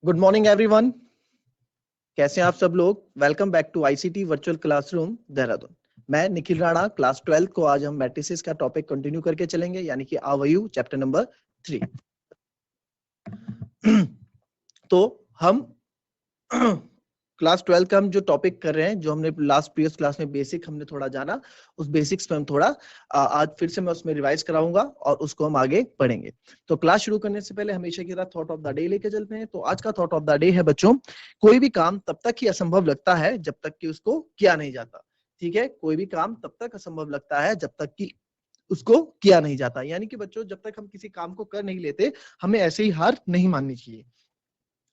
Good morning everyone. कैसे हैं आप सब लोग? Welcome back to ICT virtual classroom Dehradun. मैं निखिल राणा, क्लास 12 को आज हम मैट्रिसेस का टॉपिक कंटिन्यू करके चलेंगे, यानी कि अवयव चैप्टर नंबर 3। तो हम क्लास 12 का हम जो टॉपिक कर रहे हैं, जो हमने लास्ट प्रीवियस क्लास में बेसिक हमने थोड़ा जाना, उस बेसिक्स पे हम थोड़ा आज फिर से मैं उसमें रिवाइज कराऊंगा और उसको हम आगे पढ़ेंगे। तो क्लास शुरू करने से पहले हमेशा की तरह थॉट ऑफ द डे लेके चलते हैं। तो आज का थॉट ऑफ द डे है बच्चों, कोई भी काम तब तक ही असंभव लगता है जब तक कि उसको किया नहीं जाता। ठीक है, कोई भी काम तब तक असंभव लगता है जब तक कि उसको किया नहीं जाता। यानी कि बच्चों, जब तक हम किसी काम को कर नहीं लेते, हमें ऐसे ही हार नहीं माननी चाहिए।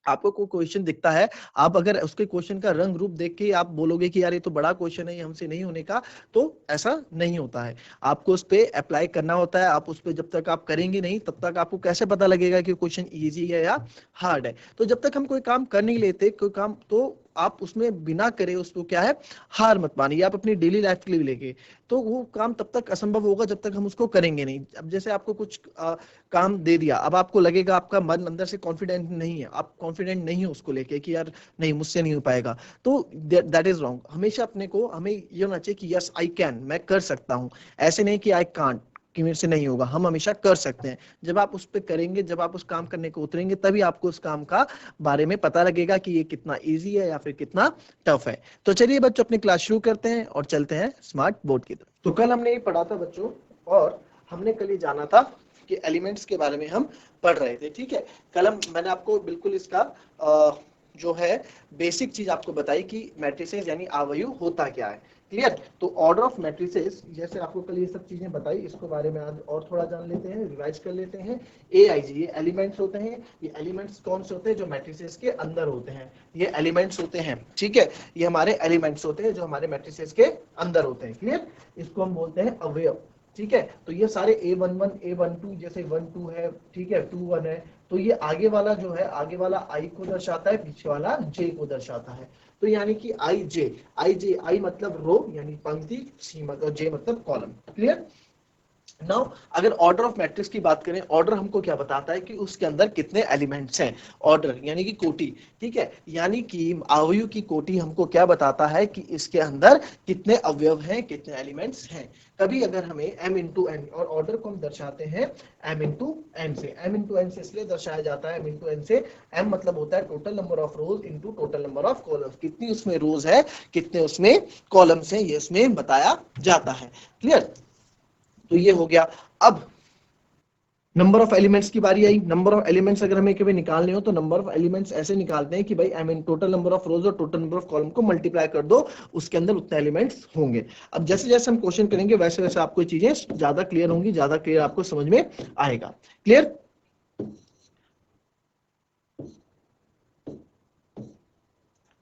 आपको कोई क्वेश्चन दिखता है, आप अगर उसके क्वेश्चन का रंग रूप देख के आप बोलोगे कि यार ये तो बड़ा क्वेश्चन है, ये हमसे नहीं होने का, तो ऐसा नहीं होता है। आपको उस पर अप्लाई करना होता है। आप उस पर जब तक आप करेंगे नहीं, तब तक आपको कैसे पता लगेगा कि क्वेश्चन इजी है या हार्ड है? तो जब तक हम कोई काम कर नहीं लेते, कोई काम, तो आप उसमें बिना करे उसको क्या है, हार मत मानिए। आप अपनी डेली लाइफ के लिए लेके, तो वो काम तब तक असंभव होगा जब तक हम उसको करेंगे नहीं। अब जैसे आपको कुछ काम दे दिया, अब आपको लगेगा, आपका मन अंदर से कॉन्फिडेंट नहीं है, आप कॉन्फिडेंट नहीं हो उसको लेके कि यार नहीं, मुझसे नहीं हो पाएगा, तो दैट इज रॉन्ग। हमेशा अपने को, हमें ये होना चाहिए कि यस आई कैन, मैं कर सकता हूँ। ऐसे नहीं कि आई कांट, कि मेरे से नहीं होगा। हम हमेशा कर सकते हैं। जब आप उस पर करेंगे, जब आप उस काम करने को उतरेंगे, तभी आपको उस काम का बारे में पता लगेगा कि ये कितना इजी है या फिर कितना टफ है। तो चलिए बच्चों, अपनी क्लास शुरू करते हैं और चलते हैं स्मार्ट बोर्ड की तरफ। तो कल हमने ये पढ़ा था बच्चों, और हमने कल ये जाना था कि एलिमेंट्स के बारे में हम पढ़ रहे थे। ठीक है, कल मैंने आपको बिल्कुल इसका जो है बेसिक चीज आपको बताई कि मैट्रिसेस यानी अवयव होता क्या है। क्लियर? तो ऑर्डर ऑफ मैट्रिसेस, जैसे आपको कल ये सब चीजें बताई, इसको बारे में आज और थोड़ा जान लेते हैं, रिवाइज कर लेते हैं। AIG, ये एलिमेंट्स होते हैं। ये एलिमेंट्स कौन से होते हैं? जो मैट्रिसेस के अंदर होते हैं, ये एलिमेंट्स होते हैं। ठीक है, ये हमारे एलिमेंट्स होते हैं जो हमारे मैट्रिसेस के अंदर होते हैं। क्लियर? इसको हम बोलते हैं अवयव। ठीक है, तो ये सारे A11, A12, जैसे 1 2 है, ठीक है, 2 1 है, तो ये आगे वाला जो है, आगे वाला I को दर्शाता है, पीछे वाला J को दर्शाता है। तो यानी कि I मतलब रो यानी पंक्ति, C मतलब, J मतलब कॉलम। क्लियर? नाउ अगर ऑर्डर ऑफ मैट्रिक्स की बात करें, ऑर्डर हमको क्या बताता है कि उसके अंदर कितने एलिमेंट्स हैं। ऑर्डर यानी कि कोटि। ठीक है, यानी कि अवयव की कोटि हमको क्या बताता है कि इसके अंदर कितने अवयव हैं, कितने एलिमेंट्स हैं। कभी अगर हमें m इंटू एन, और ऑर्डर को हम दर्शाते हैं m इंटू एन से। m इंटू एन से इसलिए दर्शाया जाता है m इंटू एन से, m मतलब होता है total number of rose into total number of columns. कितनी उसमें रोज है, कितने उसमें कॉलम्स हैं, ये उसमें बताया जाता है। क्लियर? तो ये हो गया। अब नंबर ऑफ एलिमेंट्स की बारी आई। नंबर ऑफ एलिमेंट्स अगर हमें कभी निकालने हो, तो नंबर ऑफ एलिमेंट्स ऐसे निकालते हैं कि भाई I mean total number of रोज और टोटल नंबर ऑफ कॉलम को मल्टीप्लाई कर दो, उसके अंदर उतने एलिमेंट्स होंगे। अब जैसे जैसे हम क्वेश्चन करेंगे, वैसे वैसे आपको चीजें ज्यादा क्लियर होंगी, ज्यादा क्लियर आपको समझ में आएगा। क्लियर?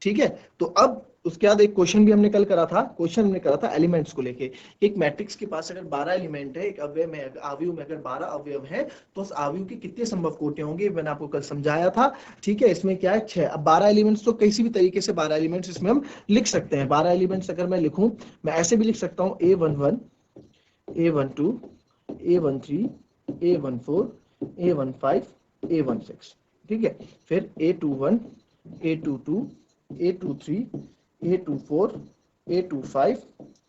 ठीक है, तो अब उसके बाद एक क्वेश्चन भी हमने कल करा था। क्वेश्चन हमने करा था एलिमेंट्स को लेके। एक मैट्रिक्स के पास अगर 12 एलिमेंट है, एक अवयव में, अवयव में अगर 12 अवयव है, तो उस अवयव की कितनी संभव कोटियां होंगी, मैंने आपको कल समझाया था। ठीक है, इसमें क्या है, 6। अब 12 एलिमेंट्स तो किसी भी तरीके से 12 एलिमेंट्स इसमें हम लिख सकते हैं। 12 एलिमेंट्स अगर मैं लिखूं, मैं ऐसे भी लिख सकता हूं, A11, A12, A13, A14, A15, A16। ठीक है, फिर A21, A22, A23, A24, A25,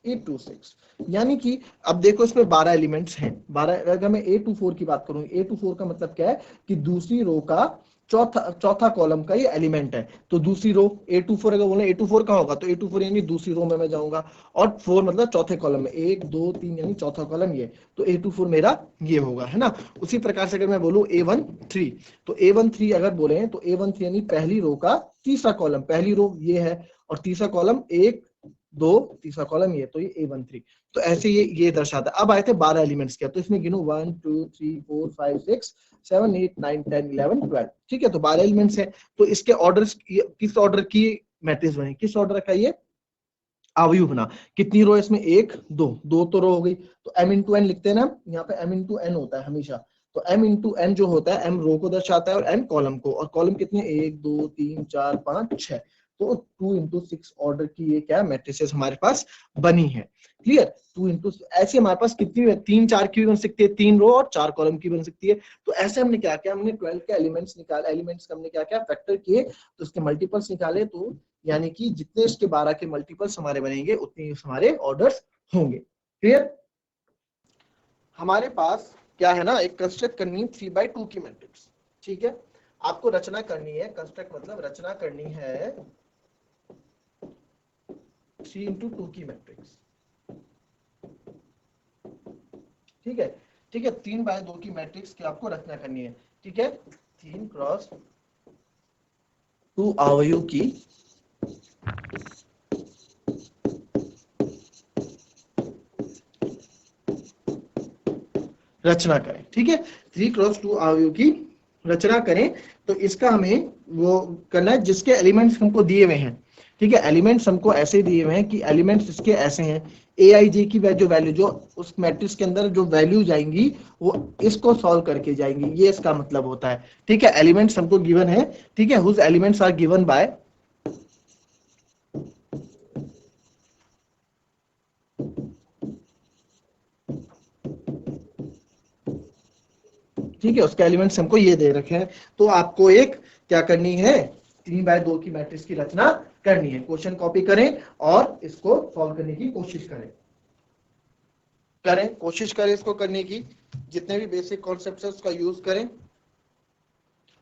A26। यानी कि अब देखो, इसमें 12 एलिमेंट्स हैं। 12, अगर मैं A24 की बात करूं, A24 का मतलब क्या है कि दूसरी रो का चौथा कॉलम का ये एलिमेंट है। तो दूसरी रो A24, अगर बोले A24 का होगा, तो A24 यानी दूसरी रो में मैं जाऊंगा, और 4 मतलब चौथे कॉलम में, 1 2 3 यानी चौथा कॉलम ये, तो A24 मेरा ये होगा, है ना। उसी प्रकार से अगर मैं बोलूं A13, तो A13 अगर बोले, तो A13 यानी पहली रो का तीसरा कॉलम, पहली रो ये है और तीसरा कॉलम 1 2, तीसरा कॉलम ये, तो ये A13। तो ऐसे ये दर्शाता है। अब आए थे 12 एलिमेंट्स के, तो इसमें गिनो 1 2 3 4 5 6 7 8 9 10 11 12। ठीक है, तो 12 एलिमेंट्स है। तो इसके ऑर्डर, किस ऑर्डर की मैट्रिक्स बनी, किस ऑर्डर का ये अवयव बना। कितनी रो इसमें, 1 2, 2 तो रो हो गई। तो m इंटू एन लिखते हैं ना, यहाँ पे m इंटू एन होता है हमेशा। तो m इंटू एन जो होता है, m रो को दर्शाता है और n कॉलम को। और कॉलम कितने, 1 2 3 4 5 6। तो 2 into 6 ऑर्डर की ये क्या मैट्रिसेस हमारे पास बनी है। क्लियर। 2 into ऐसे हमारे पास कितनी 3-4 की बन सकती है, 3 रो और 4 कॉलम की बन सकती है। तो ऐसे हमने क्या किया, हमने 12 के एलिमेंट्स निकाले, एलिमेंट्स का हमने क्या किया फैक्टर किए, तो उसके मल्टीपल्स निकाले, तो यानी कि जितने इसके 12 के मल्टीपल्स हमारे बनेंगे उतने हमारे ऑर्डर्स होंगे। क्लियर। हमारे पास क्या है ना, एक कंस्ट्रक्ट करनी 3/2 की मैट्रिक्स। ठीक है, आपको रचना करनी है, कंस्ट्रक्ट मतलब रचना करनी है 3 into 2 की मैट्रिक्स। ठीक है, ठीक है, 3/2 की मैट्रिक्स की आपको रचना करनी है। ठीक है, 3x2 अवयव की रचना करें। ठीक है, 3x2 अवयव की रचना करें। तो इसका हमें वो करना है जिसके एलिमेंट्स हमको दिए हुए हैं। ठीक है, एलिमेंट्स हमको ऐसे दिए हुए हैं कि एलिमेंट्स इसके ऐसे हैं, ए आई जे की जो वैल्यू जो उस मैट्रिक्स के अंदर जो वैल्यू जाएंगी वो इसको सॉल्व करके जाएंगी, ये इसका मतलब होता है। ठीक है, एलिमेंट्स हमको गिवन है। ठीक है, whose elements are given by ठीक है, उसके एलिमेंट्स हमको ये दे रखे हैं। तो आपको एक क्या करनी है, 3/2 की मैट्रिक्स की रचना करनी है। क्वेश्चन कॉपी करें और इसको सॉल्व करने की कोशिश करें कोशिश करें इसको करने की, जितने भी बेसिक कॉन्सेप्ट है उसका यूज करें।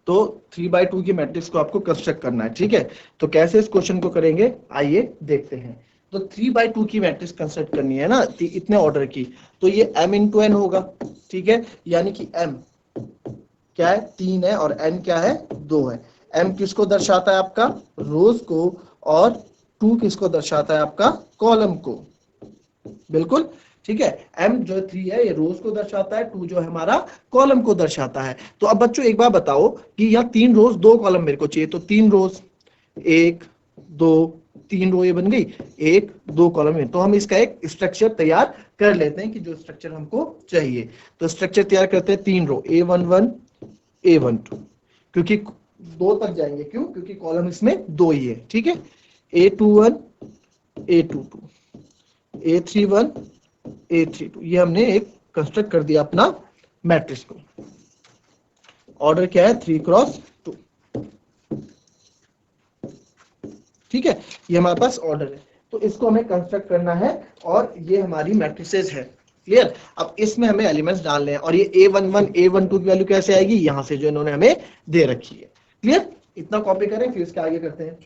तो 3/2 की मैट्रिक्स को आपको कंस्ट्रक्ट करना है। ठीक है, तो कैसे इस क्वेश्चन को करेंगे आइए देखते हैं। तो 3/2 की मैट्रिक्स कंस्ट्रक्ट करनी है ना इतने ऑर्डर की, तो ये m इंटू एन होगा। ठीक है, यानी कि m क्या है 3 है और n क्या है 2 है। m किसको दर्शाता है आपका रोज को, और 2 किसको दर्शाता है आपका कॉलम को। बिल्कुल ठीक है, m जो 3 है ये रोज को दर्शाता है, 2 जो है हमारा कॉलम को दर्शाता है। तो अब बच्चों एक बार बताओ कि यहाँ 3 रोज 2 कॉलम मेरे को चाहिए, तो 3 रोज 1 2 3 रो ये बन गई, 1 2 कॉलम है। तो हम इसका एक स्ट्रक्चर तैयार कर लेते हैं कि जो स्ट्रक्चर हमको चाहिए। तो स्ट्रक्चर तैयार करते हैं, 3 रो A11 A12, क्योंकि 2 तक जाएंगे, क्यों, क्योंकि कॉलम इसमें 2 ही है। ठीक है, A21 A22 A31 A32, ये हमने एक कंस्ट्रक्ट कर दिया अपना मैट्रिक्स को। ऑर्डर क्या है 3x2। ठीक है, ये हमारे पास ऑर्डर है, तो इसको हमें कंस्ट्रक्ट करना है और ये हमारी मैट्रिसेस है। क्लियर। अब इसमें हमें एलिमेंट्स डालने हैं और ये A11 A12 की वैल्यू कैसे आएगी, यहां से जो इन्होंने हमें दे रखी है। क्लियर, इतना कॉपी करें फिर इसके आगे करते हैं।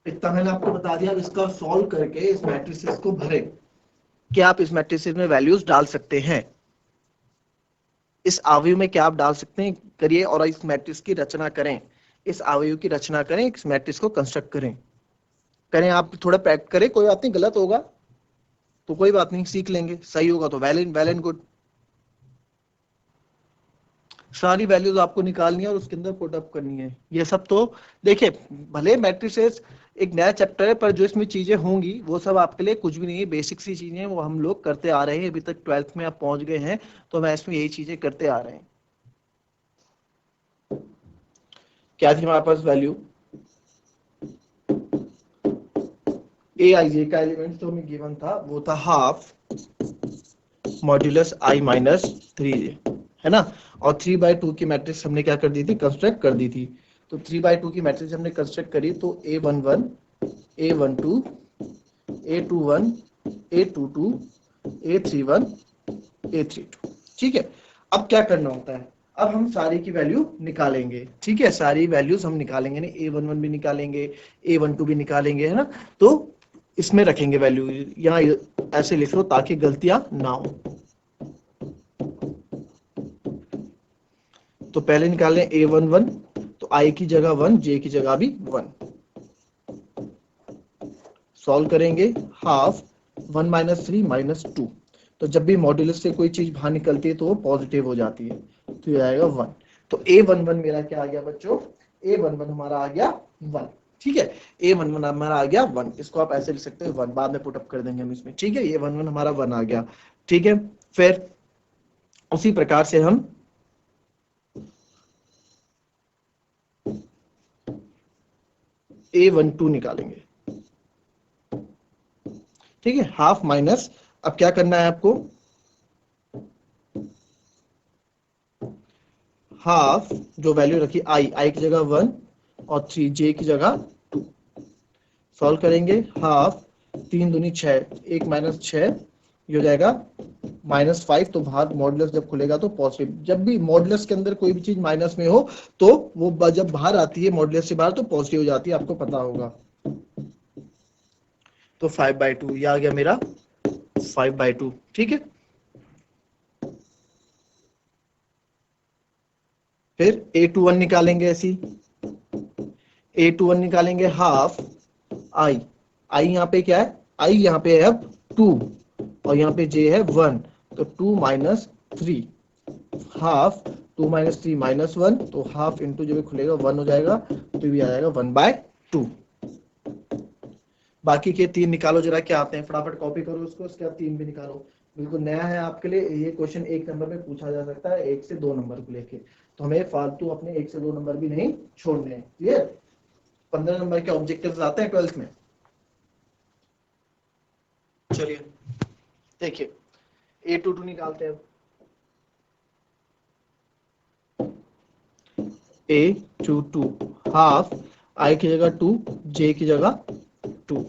इतना मैंने आपको बता दिया, अब इसका सॉल्व करके इस मैट्रिसेस को भरें। क्या आप इस मैट्रिसेस में वैल्यूज डाल सकते हैं, इस अवयव में क्या आप डाल सकते हैं, करिए और इस मैट्रिक्स की रचना करें, इस अवयव की रचना करें, इस मैट्रिक्स को कंस्ट्रक्ट करें आप थोड़ा प्रैक्टिस करें, कोई बात नहीं, गलत होगा तो कोई बात नहीं, सीख लेंगे, सही होगा तो वेल एंड गुड। सारी वैल्यूज आपको निकालनी है और उसके अंदर पुट अप करनी है। ये सब तो देखिए, भले मैट्रिसेस एक नया चैप्टर है, पर जो इसमें चीजें होंगी वो सब आपके लिए कुछ भी नहीं है, बेसिक सी चीजें हैं, वो हम लोग करते आ रहे हैं, अभी तक 12th में आप पहुंच गए हैं, तो मैं इसमें यही चीजें करते आ रहे हैं। क्या थी हमारे पास वैल्यू, ए आई जे का एलिमेंट जो हमें गिवन था वो था half modulus I minus 3j, है ना। और 3/2 की मैट्रिक्स हमने क्या कर दी थी, कंस्ट्रक्ट कर दी थी। तो 3/2 की मैट्रिक्स हमने कंस्ट्रक्ट करी, तो A11 A12 A21 A22 A31 A32। ठीक है, अब क्या करना होता है, अब हम सारी की वैल्यू निकालेंगे। ठीक है, सारी वैल्यूज हम निकालेंगे, नहीं A11 भी निकालेंगे, A12 भी निकालेंगे, है ना। तो इसमें रखेंगे वैल्यू, यहाँ ऐसे लिख लो ताकि गलतियां ना हो। तो पहले निकाल लें A11, तो I की जगह 1, J की जगह भी 1, सॉल्व करेंगे, हाफ 1 माइनस 3 माइनस 2, तो जब भी मॉड्यूलस से कोई चीज बाहर निकलती है तो वो पॉजिटिव हो जाती है, तो ये आएगा 1। तो A11 मेरा क्या आ गया बच्चों, A11 हमारा आ गया 1। ठीक है, A11 हमारा आ गया 1, इसको आप ऐसे लिख सकते हैं 1, बाद में पुट अप कर देंगे हम इसमें। ठीक है, ये 1 हमारा 1 आ गया। ठीक है, फिर उसी प्रकार से हम A12 निकालेंगे, ठीक है, हाफ माइनस, अब क्या करना है आपको, हाफ जो वैल्यू रखी आई की जगह 1 और 3 जे की जगह 2, सॉल्व करेंगे, हाफ 3 दूनी 6, 1 माइनस 6, ये हो जाएगा -5, तो बाहर मॉडुलस जब खुलेगा तो पॉजिटिव, जब भी मॉडुलस के अंदर कोई भी चीज माइनस में हो तो वो जब बाहर आती है मॉडुलस से बाहर तो पॉजिटिव हो जाती है, आपको पता होगा। तो 5/2 ये आ गया मेरा 5/2, ठीक है। फिर A21 निकालेंगे, ऐसी A21 निकालेंगे, हाफ आई, आई यहाँ पे क्या है, आई यहाँ पे है अब 2 और यहाँ पे जे है 1, तो 2 माइनस 3, हाफ 2 माइनस 3 -1, तो हाफ इंटू जो भी खुलेगा 1 हो जाएगा, तो ये आ जाएगा 1/2। बाकी के 3 निकालो जरा, क्या आते हैं, फटाफट कॉपी करो उसको, उसके बाद 3 भी निकालो, बिल्कुल नया है आपके लिए ये क्वेश्चन, 1 नंबर में पूछा जा सकता है, 1 से 2 नंबर को लेके, तो हमें फालतू अपने 1 से 2 नंबर भी नहीं छोड़ने हैं, क्लियर। 15 नंबर के ऑब्जेक्टिव्स आते हैं 12th में। चलिए देखिए A22 निकालते हैं, A22 हाफ आई की जगह 2, जे की जगह 2,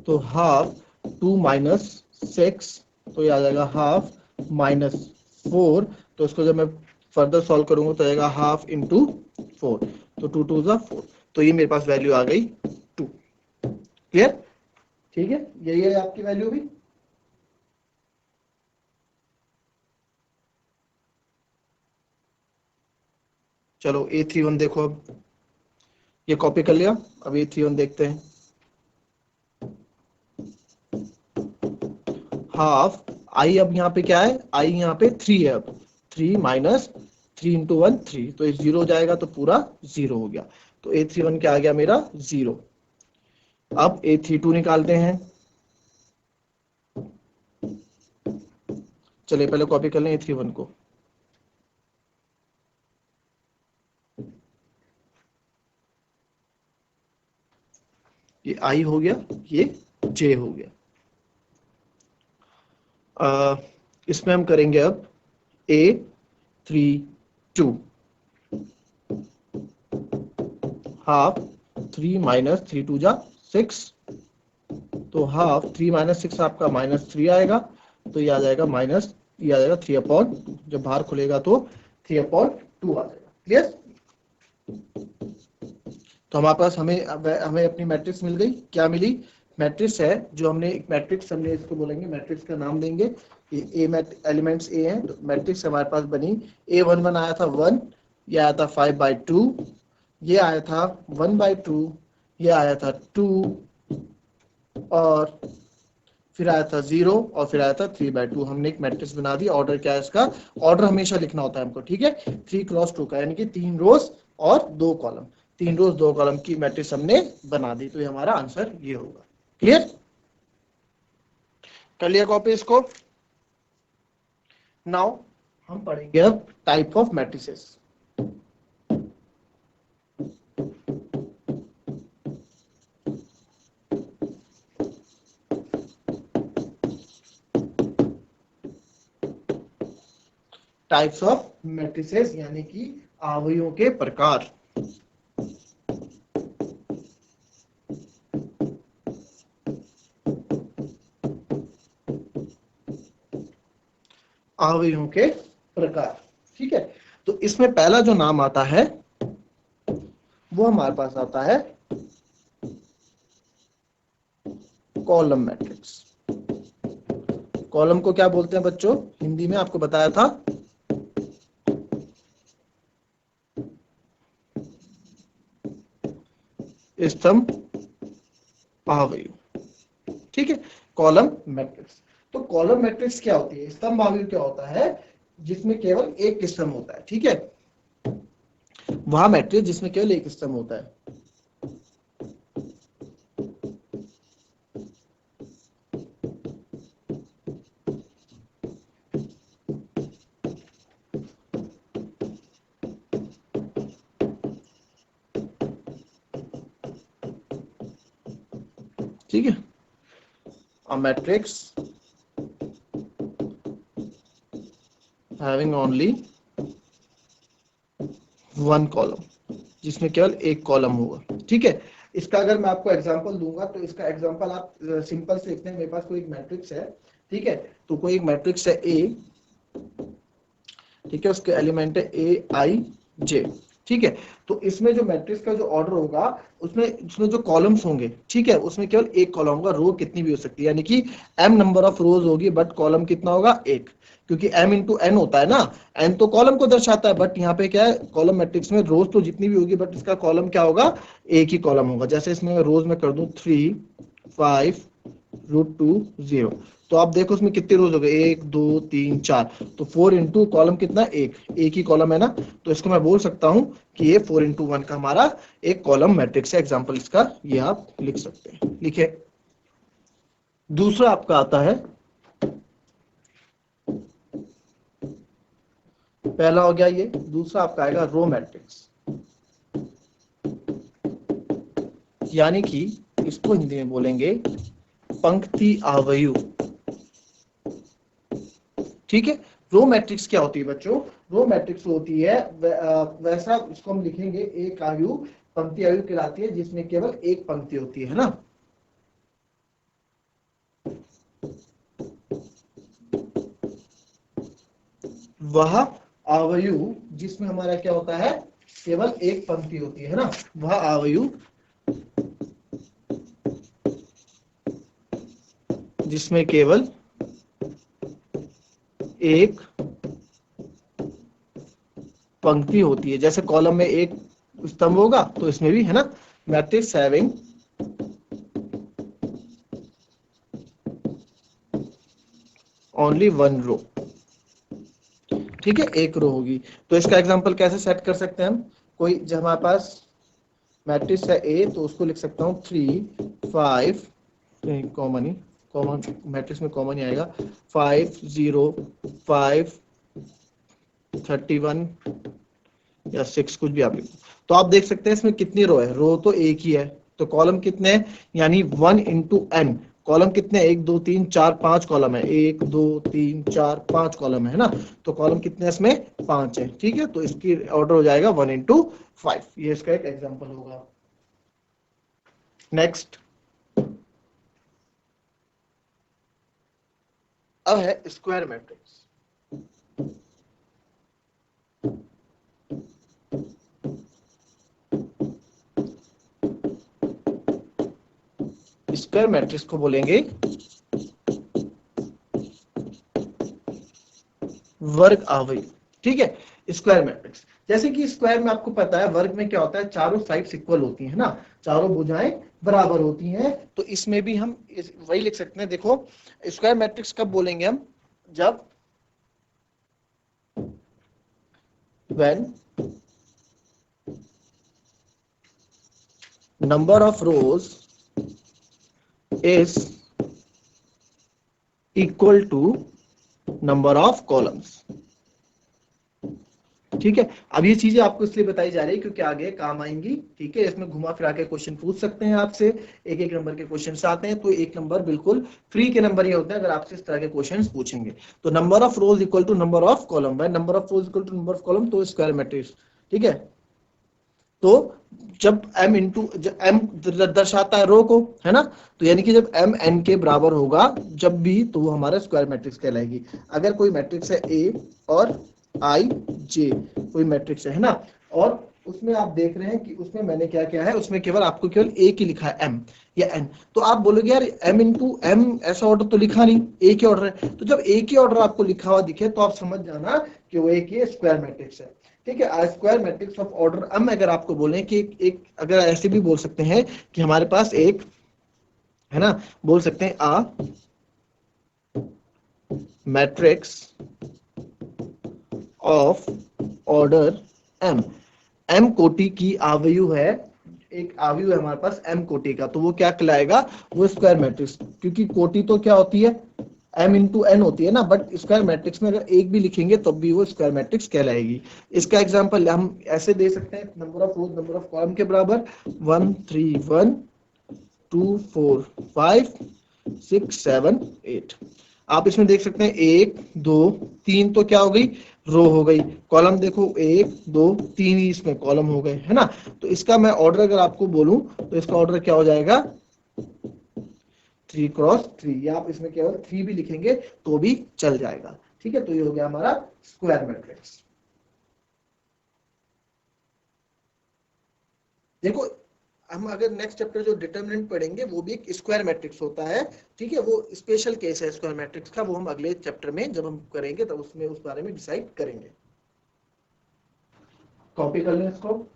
तो हाफ 2 माइनस 6, तो ये आ जाएगा हाफ -4, तो इसको जब मैं फर्दर सॉल्व करूंगा तो आएगा हाफ इंटू 4, तो 2 2 ज़ा 4, तो ये मेरे पास वैल्यू आ गई 2, क्लियर, ठीक है, यही है आपकी वैल्यू भी। चलो A31 देखो, अब ये कॉपी कर लिया, अब A31 देखते हैं, हाफ आई, अब यहाँ पे क्या है, आई यहाँ पे 3 है, अब 3 माइनस 3 इंटू 1 3, तो ये 0 हो जाएगा, तो पूरा 0 हो गया, तो A31 क्या आ गया मेरा 0। अब A32 निकालते हैं, चलिए पहले कॉपी कर लें A31 को, ये आई हो गया, ये जे हो गया, इसमें हम करेंगे अब A32 हाफ 3 माइनस 3 2 जा 6, तो हाफ 3 माइनस 6 आपका -3 आएगा, तो ये आ जाएगा माइनस, ये आ जाएगा 3/2, जब बाहर खुलेगा तो 3/2 आ जाएगा, क्लियर। तो हमारे पास हमें हमें अपनी मैट्रिक्स मिल गई, क्या मिली, मैट्रिक्स है जो हमने एक मैट्रिक्स, हमने इसको बोलेंगे मैट्रिक्स का नाम देंगे, ये एलिमेंट्स ए हैं, तो मैट्रिक्स हमारे पास बनी, A11 आया था 1, ये आया था 5/2, ये आया था 1/2, ये आया था 2, और फिर आया था 0, और फिर आया था 3/2, हमने एक मैट्रिक्स बना दी। ऑर्डर क्या है इसका, ऑर्डर हमेशा लिखना होता है हमको, ठीक है, 3x2 का, यानी कि 3 रोज और 2 कॉलम, 3 रोज 2 कॉलम की मैट्रिक्स हमने बना दी, तो ये हमारा आंसर ये होगा, क्लियर, कर लिया कॉपी इसको। नाउ हम पढ़ेंगे अब type of matrices. Types of matrices यानी कि आवयों के प्रकार, आवयों के प्रकार, ठीक है। तो इसमें पहला जो नाम आता है वो हमारे पास आता है कॉलम मैट्रिक्स। कॉलम को क्या बोलते हैं बच्चों, हिंदी में आपको बताया था स्तंभ आवयु, ठीक है, कॉलम मैट्रिक्स। तो कॉलम मैट्रिक्स क्या होती है, स्तंभ आवयु क्या होता है, जिसमें केवल एक स्तंभ होता है, ठीक है, वह मैट्रिक्स जिसमें केवल एक स्तंभ होता है। ठीक है, a matrix having only one column, जिसमें केवल एक कॉलम होगा। ठीक है, इसका अगर मैं आपको एग्जांपल दूंगा तो इसका एग्जांपल आप सिंपल से लिखते हैं, मेरे पास कोई एक मैट्रिक्स है, ठीक है, तो कोई एक मैट्रिक्स है ए, ठीक है, उसके एलिमेंट है ए आई जे, ठीक है, तो इसमें जो मैट्रिक्स का जो ऑर्डर होगा उसमें उसमें जो कॉलम्स होंगे, ठीक है, उसमें केवल एक कॉलम होगा, रो कितनी भी हो सकती है, यानी कि m नंबर ऑफ रोज होगी बट कॉलम कितना होगा, एक, क्योंकि m इंटू n होता है ना, n तो कॉलम को दर्शाता है, बट यहाँ पे क्या है, कॉलम मैट्रिक्स में रोज तो जितनी भी होगी बट इसका कॉलम क्या होगा, एक ही कॉलम होगा। जैसे इसमें रोज में कर दूं 3 5 √2 0, तो आप देखो उसमें कितने रोज हो गए, 1 2 3 4, तो 4 इंटू कॉलम कितना, एक ही कॉलम है ना, तो इसको मैं बोल सकता हूं कि ये 4 इंटू 1 का हमारा एक कॉलम मैट्रिक्स है। एग्जांपल इसका ये आप लिख सकते हैं, लिखे। दूसरा आपका आता है, पहला हो गया ये, दूसरा आपका आएगा रो मैट्रिक्स, यानी कि इसको हिंदी में बोलेंगे पंक्ति आव्यूह। ठीक है, रो मैट्रिक्स क्या होती है बच्चों, रो मैट्रिक्स होती है वैसा, इसको हम लिखेंगे एक आयु, पंक्ति आयु कहलाती है, जिसमें केवल एक पंक्ति होती है ना, वह आयु जिसमें हमारा क्या होता है, केवल एक पंक्ति होती है ना, वह आयु जिसमें केवल एक पंक्ति होती है। जैसे कॉलम में एक स्तंभ होगा तो इसमें भी है ना, matrix having only one row, ठीक है, एक रो होगी। तो इसका एग्जांपल कैसे सेट कर सकते हैं हम, कोई जब हमारे पास मैट्रिक्स है ए, तो उसको लिख सकता हूँ 3 5, कॉमन मैट्रिक्स में कॉमन ही आएगा, 5 0 5 31 या 6, कुछ भी आप लिखो। तो आप देख सकते हैं इसमें कितनी रो है, रो तो एक ही है, तो कॉलम कितने हैं, यानी 1 इंटू n, कॉलम कितने, 1 2 3 4 5 कॉलम है, 1 2 3 4 5 कॉलम है ना, तो कॉलम कितने इसमें 5 है। ठीक है, तो इसकी ऑर्डर हो जाएगा 1 इंटू 5, ये इसका एक एग्जांपल होगा। नेक्स्ट अब है स्क्वायर मैट्रिक्स। स्क्वायर मैट्रिक्स को बोलेंगे वर्ग आव्यूह। ठीक है, स्क्वायर मैट्रिक्स, जैसे कि स्क्वायर में आपको पता है वर्ग में क्या होता है, चारों साइड्स इक्वल होती है ना, चारों भुजाएं बराबर होती हैं, तो इसमें भी हम वही लिख सकते हैं। देखो स्क्वायर मैट्रिक्स कब बोलेंगे हम, जब when number of rows is equal to number of columns। ठीक है, अब ये चीजें आपको इसलिए बताई जा रही है क्योंकि आगे काम आएंगी। ठीक है, इसमें घुमा फिरा के क्वेश्चन पूछ सकते हैं आपसे, एक एक नंबर के क्वेश्चन आते हैं, तो एक नंबर बिल्कुल फ्री के नंबर ये होते हैं अगर आपसे इस तरह के क्वेश्चन पूछेंगे। तो number of rows equal to number of column, number of rows equal to number of column, तो स्क्वायर मैट्रिक्स। ठीक है, तो जब m इंटू m दर्शाता है रो को, है ना, तो यानी कि जब m n के बराबर होगा जब भी, तो वो हमारा स्क्वायर मैट्रिक्स कहलाएगी। अगर कोई मैट्रिक्स है a और i j, कोई मैट्रिक्स है ना, और उसमें आप देख रहे हैं कि उसमें मैंने क्या किया है, उसमें केवल आपको केवल एक ही लिखा है m या n, तो आप बोलोगे यार m इंटू m ऐसा ऑर्डर तो लिखा नहीं, एक ही ऑर्डर है। तो जब एक ही ऑर्डर आपको लिखा हुआ दिखे तो आप समझ जाना कि वो एक ही स्क्वायर मैट्रिक्स है। ठीक है, square matrix of order m, अगर आपको बोले कि एक अगर ऐसे भी बोल सकते हैं कि हमारे पास एक है ना, बोल सकते हैं a matrix of order m, m कोटि की आव्यूह है, एक आव्यूह है हमारे पास m कोटि का, तो वो क्या कहलाएगा, वो स्क्वायर मैट्रिक्स, क्योंकि कोटि तो क्या होती है, m इंटू n होती है ना, बट स्क्वायर मैट्रिक्स में अगर एक भी लिखेंगे तब भी वो स्क्वायर मैट्रिक्स कहलाएगी। इसका एग्जांपल हम ऐसे दे सकते हैं, number of rose number of column के बराबर 1 3 1 2 4 5 6 7 8। आप इसमें देख सकते हैं 1 2 3 तो क्या हो गई, रो हो गई। कॉलम देखो 1 2 3 ही इसमें कॉलम हो गए, है ना। तो इसका मैं ऑर्डर अगर आपको बोलूं तो इसका ऑर्डर क्या हो जाएगा, 3 क्रॉस 3, या आप इसमें केवल 3 भी लिखेंगे तो भी चल जाएगा। ठीक है, तो ये हो गया हमारा स्क्वायर मैट्रिक्स। देखो हम अगर नेक्स्ट चैप्टर जो डिटरमिनेंट पढ़ेंगे वो भी एक स्क्वायर मैट्रिक्स होता है। ठीक है, वो स्पेशल केस है स्क्वायर मैट्रिक्स का, वो हम अगले चैप्टर में जब हम करेंगे तब उसमें उस बारे में डिसाइड करेंगे। कॉपी कर लें इसको।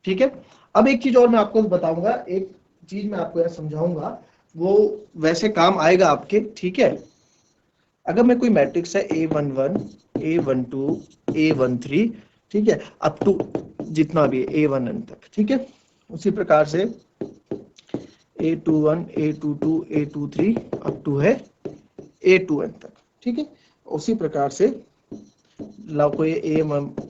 ठीक है, अब एक चीज और मैं आपको बताऊंगा, एक चीज मैं आपको समझाऊंगा, वो वैसे काम आएगा आपके। ठीक है, अगर मैं कोई मैट्रिक्स है A11 A12 A13, ठीक है, अप टू जितना भी A1n तक, ठीक है, उसी प्रकार से A21 A22 A23 up to है A2n तक। ठीक है, उसी प्रकार से लो कोई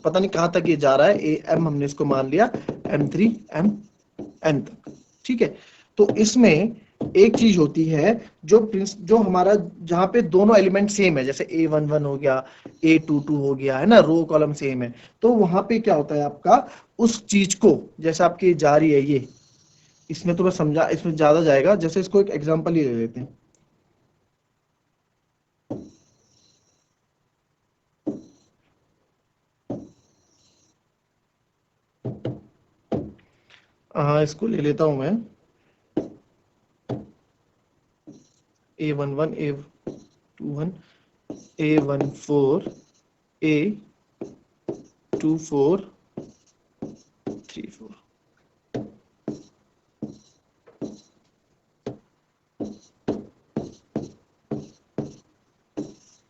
पता नहीं कहां तक ये जा रहा है, M हमने इसको मान लिया M3 MN तक। ठीक है, तो इसमें एक चीज होती है जो हमारा जहां पे दोनों एलिमेंट सेम है, जैसे A11 हो गया A22 हो गया, है ना, रो कॉलम सेम है, तो वहां पे क्या होता है आपका, उस चीज को जैसे आपकी जा रही है ये, इसमें तो मैं समझा, इसमें ज्यादा जाएगा, जैसे इसको एक एग्जांपल ही ले लेते हैं। हाँ, इसको ले लेता हूं मैं A11 A21 A14 A24 34।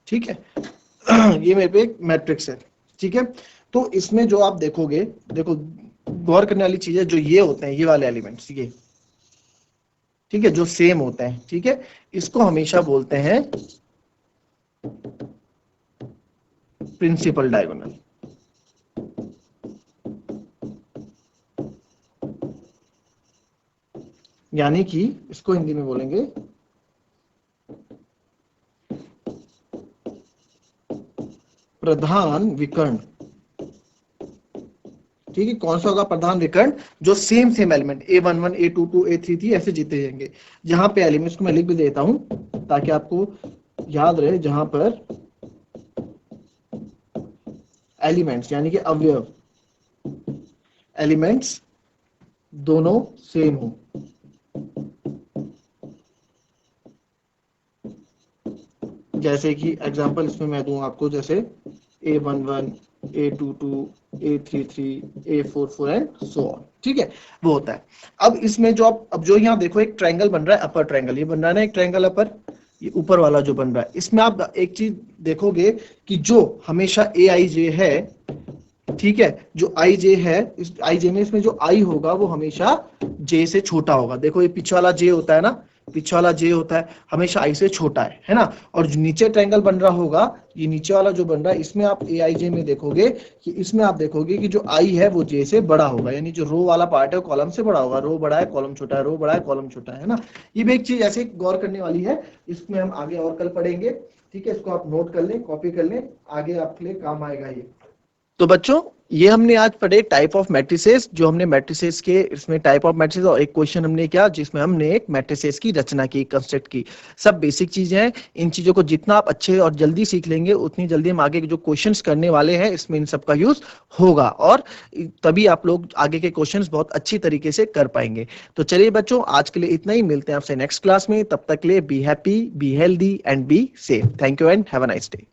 ठीक है, ये मेरे पे एक मैट्रिक्स है। ठीक है, तो इसमें जो आप देखोगे, देखो गौर करने वाली चीज है, जो ये होते हैं ये वाले एलिमेंट्स, ये ठीक है जो सेम होते हैं, ठीक है, इसको हमेशा बोलते हैं प्रिंसिपल डायगोनल। यानी कि इसको हिंदी में बोलेंगे प्रधान विकर्ण। ठीक है, कौन सा होगा प्रधान विकर्ण, जो same element A11 A22 A33 ऐसे जीते जाएंगे। जहां पे एलिमेंट्स को मैं लिख भी देता हूं ताकि आपको याद रहे, जहां पर एलिमेंट्स यानी कि अवयव एलिमेंट्स दोनों सेम हो। जैसे कि एग्जांपल इसमें मैं दूं आपको, जैसे A11 A22 A33 A44 and so on. ठीक है, वो होता है। अब इसमें जो अब जो यहाँ देखो एक ट्रायंगल बन रहा है, अपर ट्रायंगल, ये बन रहा है ना एक ट्रायंगल अपर, ये ऊपर वाला जो बन रहा है, इसमें आप एक चीज देखोगे कि जो हमेशा AIJ है, ठीक है, जो IJ है, इस IJ में इसमें जो I होगा वो हमेशा J से छोटा होगा। देखो ये पीछे वाला J होता है ना, पीछे वाला J होता है, हमेशा I से छोटा है ना। और जो नीचे ट्रायंगल बन रहा होगा, ये नीचे वाला जो बन रहा है, इसमें आप AIJ में देखोगे कि इसमें आप देखोगे कि जो I है वो J से बड़ा होगा, यानी जो रो वाला पार्ट है कॉलम से बड़ा होगा। रो बड़ा है कॉलम छोटा है, रो बड़ा है कॉलम छोटा है ना। ये भी एक चीज ऐसे गौर करने वाली है, इसमें हम आगे और कल पढ़ेंगे। ठीक है, इसको आप नोट कर लें, कॉपी कर लें, आगे आपके लिए काम आएगा ये। तो बच्चों ये हमने आज पढ़े टाइप ऑफ मैट्रिसेस, जो हमने मैट्रिसेस के इसमें टाइप ऑफ मैट्रिसेस, और एक क्वेश्चन हमने किया जिसमें हमने एक मैट्रिसेस की रचना की, कंस्ट्रक्ट की। सब बेसिक चीजें हैं, इन चीजों को जितना आप अच्छे और जल्दी सीख लेंगे उतनी जल्दी हम आगे जो क्वेश्चंस करने वाले हैं इसमें इन सब का यूज होगा, और तभी आप लोग आगे के क्वेश्चंस बहुत अच्छी तरीके से कर पाएंगे। तो चलिए बच्चों, आज के लिए इतना ही, मिलते हैं आपसे नेक्स्ट क्लास में। तब तक के लिए be happy, be healthy and be safe. Thank you and have a nice day.